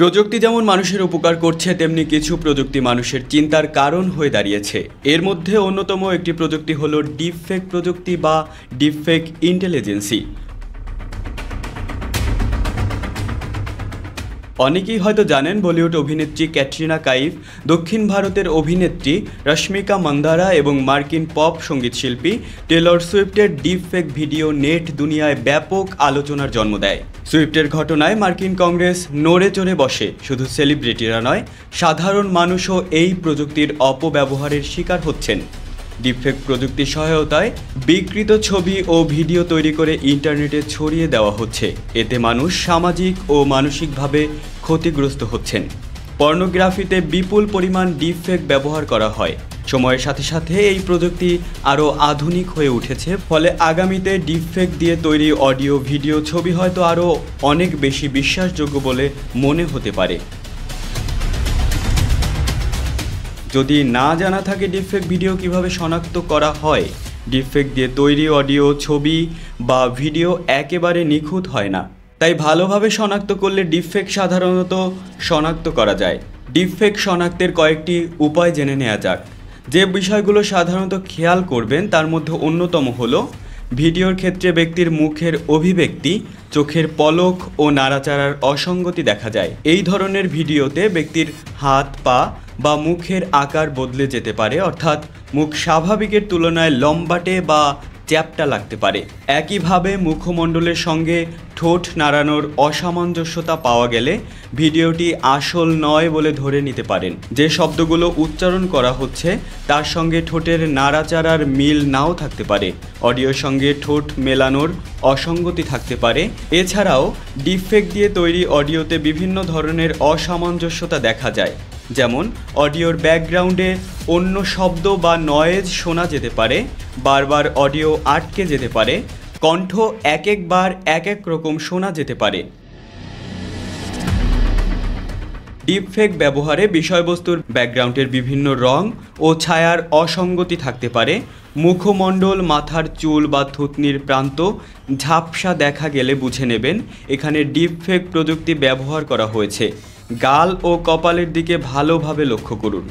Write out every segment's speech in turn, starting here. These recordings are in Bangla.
প্রযুক্তি যেমন মানুষের উপকার করছে, তেমনি কিছু প্রযুক্তি মানুষের চিন্তার কারণ হয়ে দাঁড়িয়েছে। এর মধ্যে অন্যতম একটি প্রযুক্তি হলো ডিপফেক প্রযুক্তি বা ডিপফেক ইন্টেলিজেন্সি। অনেকেই হয়তো জানেন, বলিউড অভিনেত্রী ক্যাটরিনা কাইফ, দক্ষিণ ভারতের অভিনেত্রী রশ্মিকা মান্দানা এবং মার্কিন পপ সঙ্গীত শিল্পী টেলর সুইফটের ডিপফেক ভিডিও নেট দুনিয়ায় ব্যাপক আলোচনার জন্ম দেয়। সুইফটের ঘটনায় মার্কিন কংগ্রেস নড়ে চড়ে বসে। শুধু সেলিব্রিটিরা নয়, সাধারণ মানুষও এই প্রযুক্তির অপব্যবহারের শিকার হচ্ছেন। ডিপফেক প্রযুক্তির সহায়তায় বিকৃত ছবি ও ভিডিও তৈরি করে ইন্টারনেটে ছড়িয়ে দেওয়া হচ্ছে। এতে মানুষ সামাজিক ও মানসিকভাবে ক্ষতিগ্রস্ত হচ্ছেন। পর্নোগ্রাফিতে বিপুল পরিমাণ ডিপফেক ব্যবহার করা হয়। সময়ের সাথে সাথে এই প্রযুক্তি আরও আধুনিক হয়ে উঠেছে, ফলে আগামীতে ডিপফেক দিয়ে তৈরি অডিও, ভিডিও, ছবি হয়তো আরও অনেক বেশি বিশ্বাসযোগ্য বলে মনে হতে পারে। যদি না জানা থাকে ডিপফেক ভিডিও কিভাবে শনাক্ত করা হয়, ডিপফেক দিয়ে তৈরি অডিও, ছবি বা ভিডিও একেবারে নিখুঁত হয় না। তাই ভালোভাবে শনাক্ত করলে ডিপফেক সাধারণত শনাক্ত করা যায়। ডিপফেক শনাক্তের কয়েকটি উপায় জেনে নেওয়া যাক। যে বিষয়গুলো সাধারণত খেয়াল করবেন তার মধ্যে অন্যতম হলো ভিডিওর ক্ষেত্রে ব্যক্তির মুখের অভিব্যক্তি, চোখের পলক ও নাড়াচাড়ার অসঙ্গতি দেখা যায়। এই ধরনের ভিডিওতে ব্যক্তির হাত, পা বা মুখের আকার বদলে যেতে পারে, অর্থাৎ মুখ স্বাভাবিকের তুলনায় লম্বাটে বা চ্যাপ্টা লাগতে পারে। একইভাবে মুখমণ্ডলের সঙ্গে ঠোঁট নাড়ানোর অসামঞ্জস্যতা পাওয়া গেলে ভিডিওটি আসল নয় বলে ধরে নিতে পারেন। যে শব্দগুলো উচ্চারণ করা হচ্ছে তার সঙ্গে ঠোঁটের নাড়াচাড়ার মিল নাও থাকতে পারে। অডিওর সঙ্গে ঠোঁট মেলানোর অসঙ্গতি থাকতে পারে। এছাড়াও ডিপফেক দিয়ে তৈরি অডিওতে বিভিন্ন ধরনের অসামঞ্জস্যতা দেখা যায়। যেমন অডিওর ব্যাকগ্রাউন্ডে অন্য শব্দ বা নয়েজ শোনা যেতে পারে, বারবার অডিও আটকে যেতে পারে, কণ্ঠ এক একবার এক এক রকম শোনা যেতে পারে। ডিপফেক ব্যবহারে বিষয়বস্তুর ব্যাকগ্রাউন্ডের বিভিন্ন রং ও ছায়ার অসঙ্গতি থাকতে পারে। মুখমণ্ডল, মাথার চুল বা থুতনির প্রান্ত ঝাপসা দেখা গেলে বুঝে নেবেন এখানে ডিপফেক প্রযুক্তি ব্যবহার করা হয়েছে। গাল ও কপালের দিকে ভালোভাবে লক্ষ্য করুন।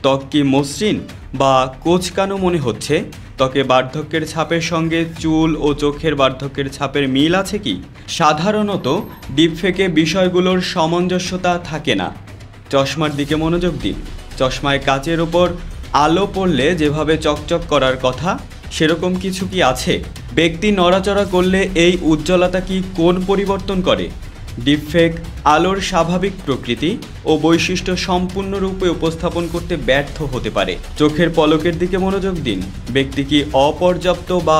ত্বক কি মসৃণ বা কোঁচকানো মনে হচ্ছে? ত্বকে বার্ধক্যের ছাপের সঙ্গে চুল ও চোখের বার্ধক্যের ছাপের মিল আছে কি? সাধারণত ডিপফেকে বিষয়গুলোর সামঞ্জস্যতা থাকে না। চশমার দিকে মনোযোগ দিন। চশমায় কাচের ওপর আলো পড়লে যেভাবে চকচক করার কথা, সেরকম কিছু কি আছে? ব্যক্তি নড়াচড়া করলে এই উজ্জ্বলতা কি কোণ পরিবর্তন করে? ডিপফেক আলোর স্বাভাবিক প্রকৃতি ও বৈশিষ্ট্য সম্পূর্ণরূপে উপস্থাপন করতে ব্যর্থ হতে পারে। চোখের পলকের দিকে মনোযোগ দিন। ব্যক্তি কি অপর্যাপ্ত বা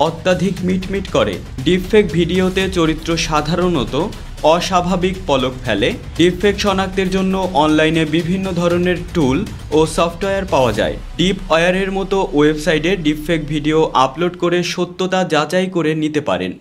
অত্যাধিক মিটমিট করে? ডিপফেক ভিডিওতে চরিত্র সাধারণত অস্বাভাবিক পলক ফেলে। ডিপফেক শনাক্তের জন্য অনলাইনে বিভিন্ন ধরনের টুল ও সফটওয়্যার পাওয়া যায়। ডিপওয়্যারের মতো ওয়েবসাইটে ডিপফেক ভিডিও আপলোড করে সত্যতা যাচাই করে নিতে পারেন।